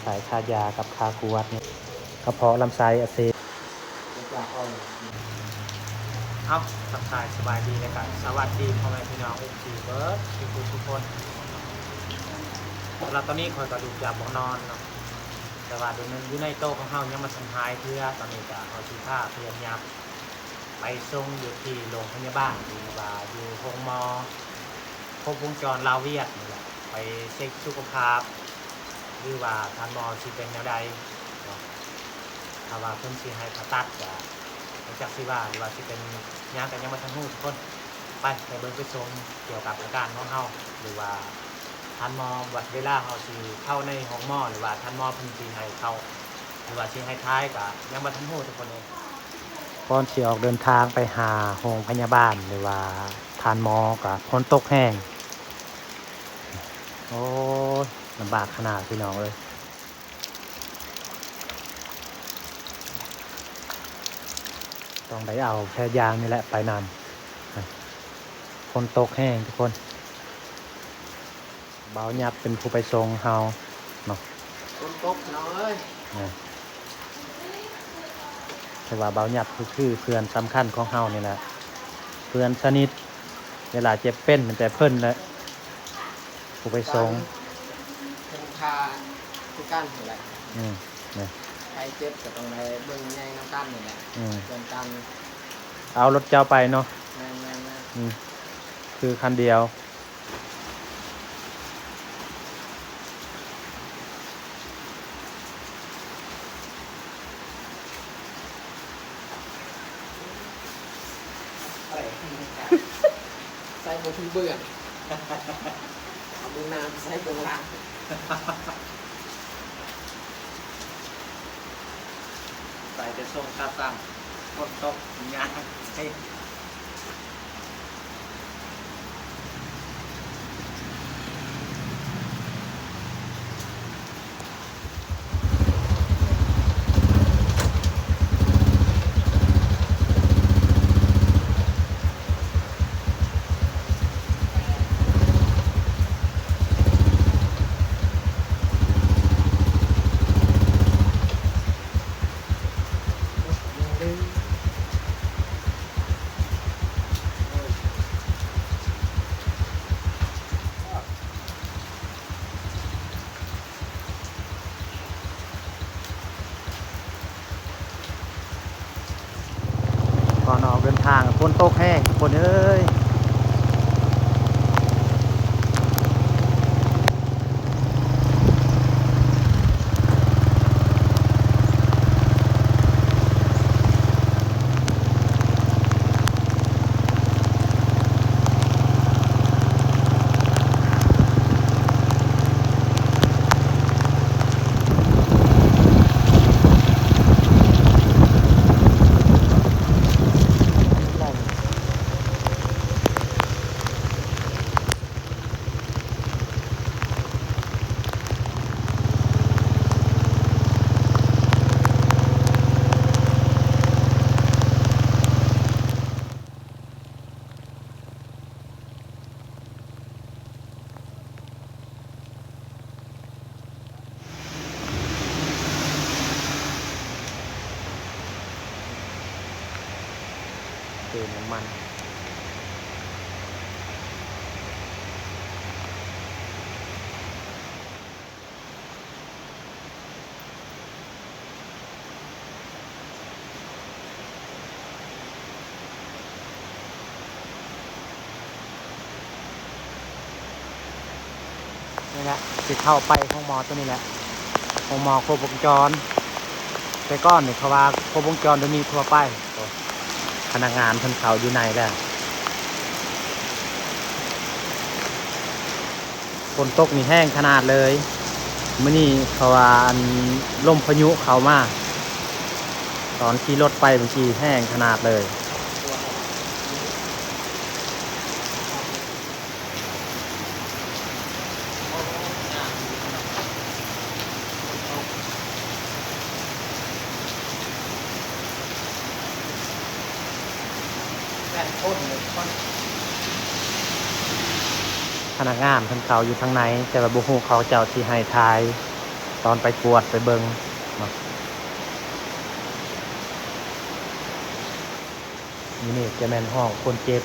สายคายากับคากวดเนี่ยกระเพาะลำไส้อักเสบเอาทักทายสบายดีเลยครับสวัสดีพ่อแม่พี่น้องอุจีเบิร์ดทุกคนเราตอนนี้คอยกระดูกยาบ่นอนเนาะแต่ว่าเดี๋ยวนั้นอยู่ในโต๊ะของเฮายังมาสัมภาษณ์เพื่อตอนนี้จะเอาชีผ้าเพื่อนยับไปส่งอยู่ที่โรงพยาบาลหรือว่าอยู่โรงหมอครบวงจรลาวเวียดนี่แหละไปเช็คสุขภาพหรือว่าทานหมอสิเป็นแนวใดเนาะถ้าว่าเพิ่นสิให้ผ่าตัดก็จากสิว่าหรือว่าสิเป็นยางกันยังมาทันหูทุกคนไปเบิ่งไปชมเกี่ยวกับอาการของเฮาหรือว่าทานหมอวัดเวลาเฮาสิเข้าในห้องหมอหรือว่าทานหมอเพิ่นสิให้เข้าหรือว่าสิให้ท้ายก็ยังมาทันหูทุกคนเองก่อนสิออกเดินทางไปหาโรงพยาบาลหรือว่าทานหมอก็ฝนตกแห้งโอ้ยลำบากขนาดพี่น้องเลยต้องได้เอาแพรยางนี่แหละไปนำฝนตกแห้งทุกคนเบาหยับเป็นผู้ไปส่งเฮาเนาะฝนตกน้อยแต่ว่าเบาหยับคือเพื่อนสำคัญของเฮานี่แหละเพื่อนสนิทเวลาเจ็บเป็นแต่เพิ่นแหละผู้ไปส่งเป็นคาคือกั้นนี่แหละนี่ใครเจ็บก็ต้องไปเบิ่งแยงน้ำกั้นนี่แหละเดินกันเอารถเจ้าไปเนาะแม่คือคันเดียวใส่หมดทุกเบื่อเอามือน้ำใส่เบื้องล่างใส่จะส่งตาตั้งฝนตกงานใช่ก่อนออกเดินทางฝนตกแห้งทุกคนเอ้ยเติมน้ำมันนี่แหละสิเข้าไปห้องหมอตัวนี้แหละห้องหมอครบวงจรแต่ก้อนนี่เขาว่าครบวงจรโดยมีทั่วไปพนักงานเพิ่นเขาอยู่ในแล้วฝนตกนี่แห้งขนาดเลยมื้อนี้เขาว่าลมพายุเข้ามาตอนขี่รถไปบางทีแห้งขนาดเลยพนักงานเพิ่นเขาอยู่ทางในแต่ว่าบุฮูเขาเจ้าที่ให้ทาย ตอนไปกวดไปเบิงเนาะนี่จะแม่นห้องคนเจ็บ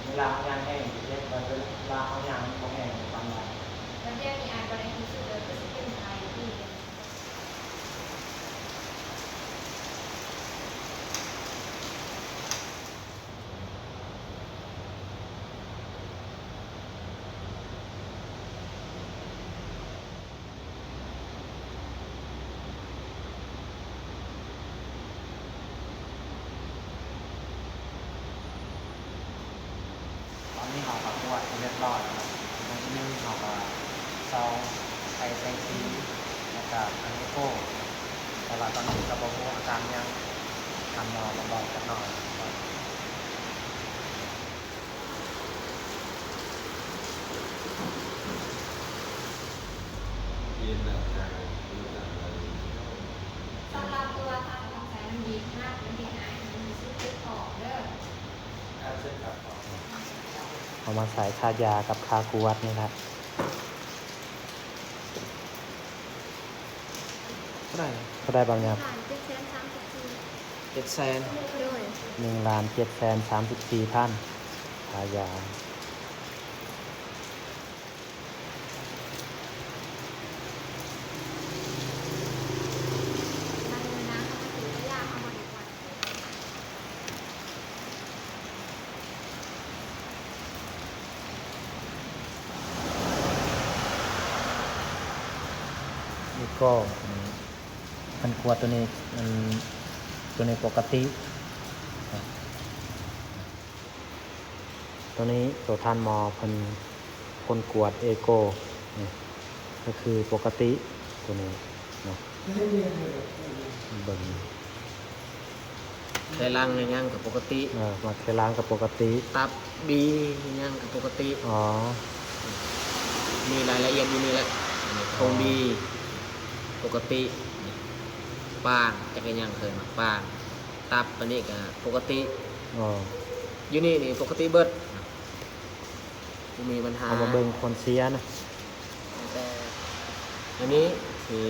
เวลาเขายางแห้งเจ็บเวลาเขายางเขาแห้งตามมาตอนนี้เขาประกวดเรียบร้อยครับมันจะมีเขาก็ซองไอแซงซีแล้วก็อันนี้โก้แต่ว่าตอนนี้กระบอกอาการยังทำนอนมาบอกกันหน่อยสำหรับตัวทางของแสนดีมากมันดีหายมันมีซื้อติดต่อเด้อ เอามาใส่คายากับคากวดนี่แหละ เท่าไหร่ ก็ได้บางอย่าง ผ่าน734 700,000 ด้วย 1,734,000คายา มันมีน้ำเข้ามาถือระยะเอามาดีกว่า นี่ก็มันกวดตัวนี้มันตัวนี้ปกติตัวนี้ตัวทานหมอเพิ่นคนกวดเอโก้นี่ก็คือปกติตัวนี้เนาะเบิ่ง ไขลังยังกับปกติ มาเคล้างกับปกติ ตับบียังกับปกติ อ๋อ มีรายละเอียดอยู่นี่แหละโครงบีปกติป้างจักรยานเคยมาป้างตับอันนี้ก็ปกติ อ๋อ อยู่นี่ปกติเบิดมีปัญหา เอามาเบิ่งคนเสียนะ แต่อันนี้คือ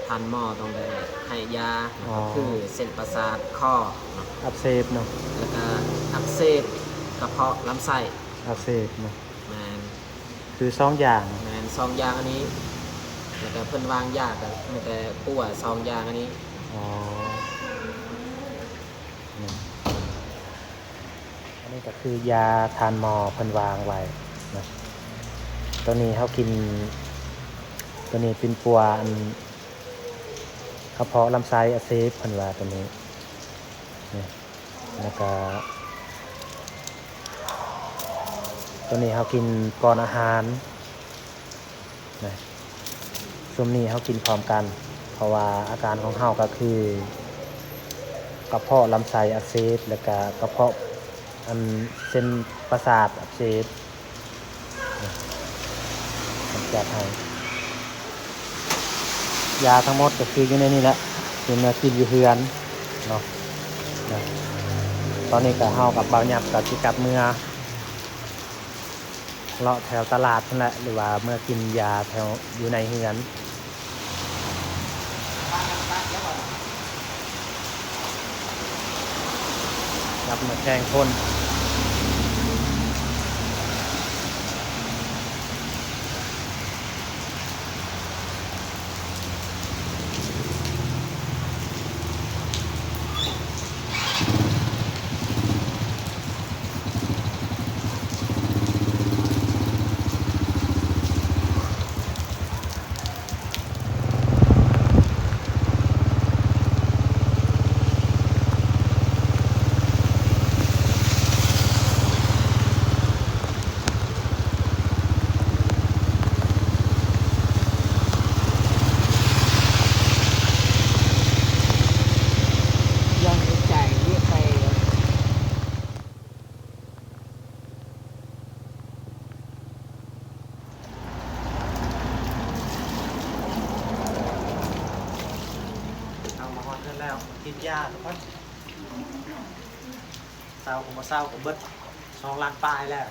ทันหมอต้องได้ให้ยาก็คือเส้นประสาทข้อเนาะ อักเสบเนาะ แล้วก็อักเสบกระเพาะลำไส้ อักเสบเนาะ แมน คือสองอย่าง แมนซองยางอันนี้แล้วก็เพิ่นวางยากับมันแต่ปั้วซองยางอันนี้ อ๋อนี่อันนี้ก็คือยาทานหมอเพิ่นวางไว้นะตัวนี้เขากิน ตัวนี้เป็นปัวอันกระเพาะลำไส้อักเสบเพิ่นว่าตัวนี้นี่แล้วก็ตัวนี้เขากินก่อนอาหารนะช่วงนี้เขากินพร้อมกัน เพราะว่าอาการของเขาก็คือกระเพาะลำไส้อักเสบแล้วก็กระเพาะอันเส้นประสาทอักเสบผมจัดให้ยาทั้งหมดก็คืออยู่ในนี้แหละเป็นมากินอยู่เฮือนเนาะนะตอนนี้ก็เฮากับเบาหยับกับจิกลับเมื่อเลาะแถวตลาดนั่นแหละหรือว่าเมื่อกินยาแถวอยู่ในเฮือนรับมาแข่งคน อนเท่าแล้วกินยาทุกคนเศร้าผมมาเศร้าผมเบิด2 ล้านปลายแล้ว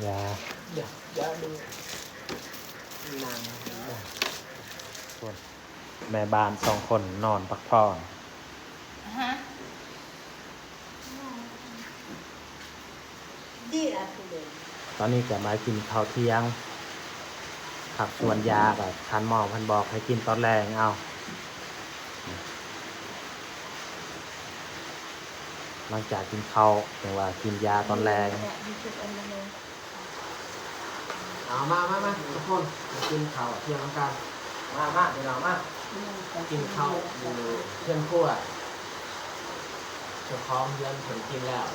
ยา เดี๋ยวดูนาง ส่วนแม่บ้าน2 คนนอนพักผ่อน ฮะดีละคุณเดิน ตอนนี้จะมากินข้าวเที่ยงผักส่วนยาแบบทันหมอพันบอกให้กินตอนแรงเอาหลังจากกินข้าวแต่ว่ากินยาตอนแรง เอามาทุกคนมากินข้าวเที่ยงน้ำกันมาเดี๋ยวเรามากินข้าวอยู่เที่ยงครัวเจ้าของเรือนผมกินแล้ว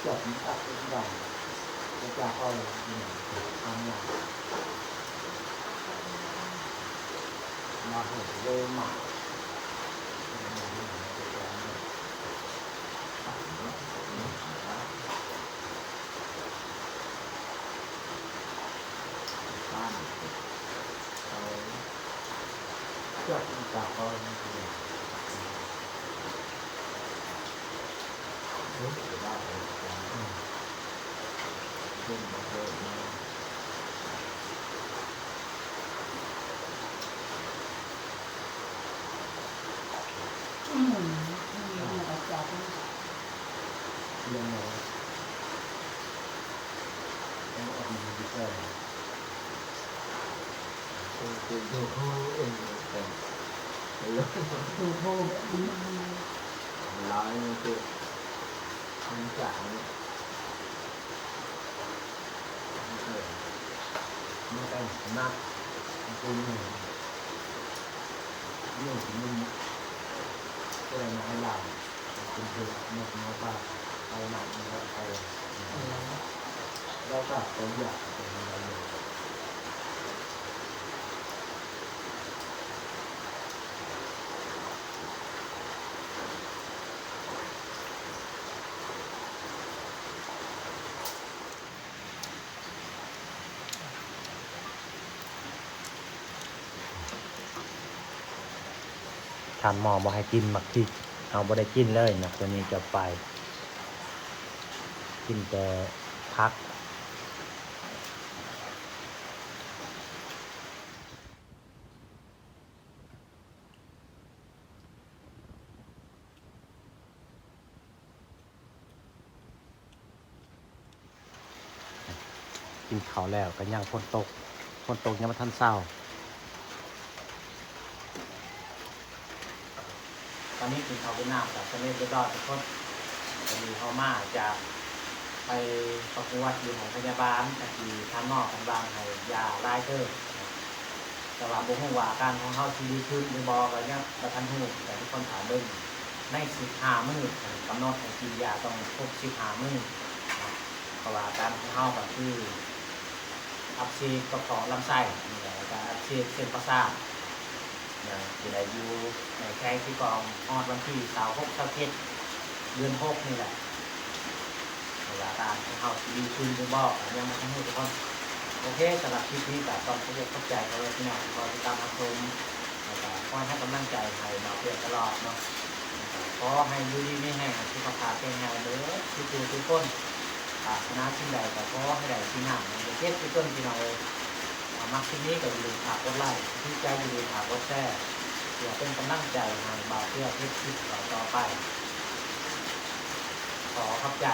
จบตัดเป็นด่างจะจากอ้อยทำอย่างมาเห็นเลยหมาบ้านเอาเชือกจากอ้อยนี่คือรู้สึกว่าขึ้นมาเพิ่มมาเรื่องอะไรต้องออกมาดีกว่าดูเขาเองแต่เรื่องดูเขาร้ายมันคือทำจากนี้มันเป็นนักคุณหนึ่งเรื่องของมึงก็เลยมาให้เราเป็นเพื่อนเมื่อมาป้าไปหนักแล้วไปแล้วก็ตัวใหญ่เป็นอะไรอยู่ทานหมอบอกให้กินหมักพริกเอาบ่ได้กินเลยนะตัวนี้จะไป กินแต่พักกินข้าวแล้วก็ยังฝนตกยังมาทันเศร้าตอนนี้กินข้าวเป็นน้ำกับสำเร็จเรียบร้อยทุกคนจะมีเขามาจากไปประกวดอยู่ของพยาบาลจากที่ทานนอกกันบางให้ยาไล่เตอร์แต่ว่าบุ้งว่าอาการของเขาชีดีขึ้นหรือบอกอะไรเนี่ยประทันหูแต่ทุกคนถามเบิ้งใน15 มื้อกำหนดให้กินยาต้องครบ15 มื้อเพราะว่าอาการของเขาก็คืออักเสบกระเพาะลำไส้นี่แหละการอักเสบเส้นประสาทอย่างที่ได้อยู่ในแข้งที่กองออดวันที่26-27 เดือน 6นี่แหละเวลาการของเขาดีขึ้นหรือบอกยังไม่ทั้งหมดทุกคนโอเคสำหรับคลิปนี้แต่ตอนที่เข้าใจเขาเลยพี่น้องคอยติดตามรับชมคอยให้กำลังใจให้มาเพื่อตลอดเนาะขอให้ดูดีไม่แห้งสุขภาพเป็นไงเด้อทุกคนชนะชิ้นใดแต่ขอให้ได้ชิ้นหนักเดี๋ยวเทศทุกคนพี่น้องเลยมักชิ้นนี้ก็อย่าลืมฝากกดไลค์ที่ใจอย่าลืมฝากกดแชร์เพื่อเป็นกำลังใจให้บ่าวเพื่อเทศคลิปต่อไปขอขอบใจ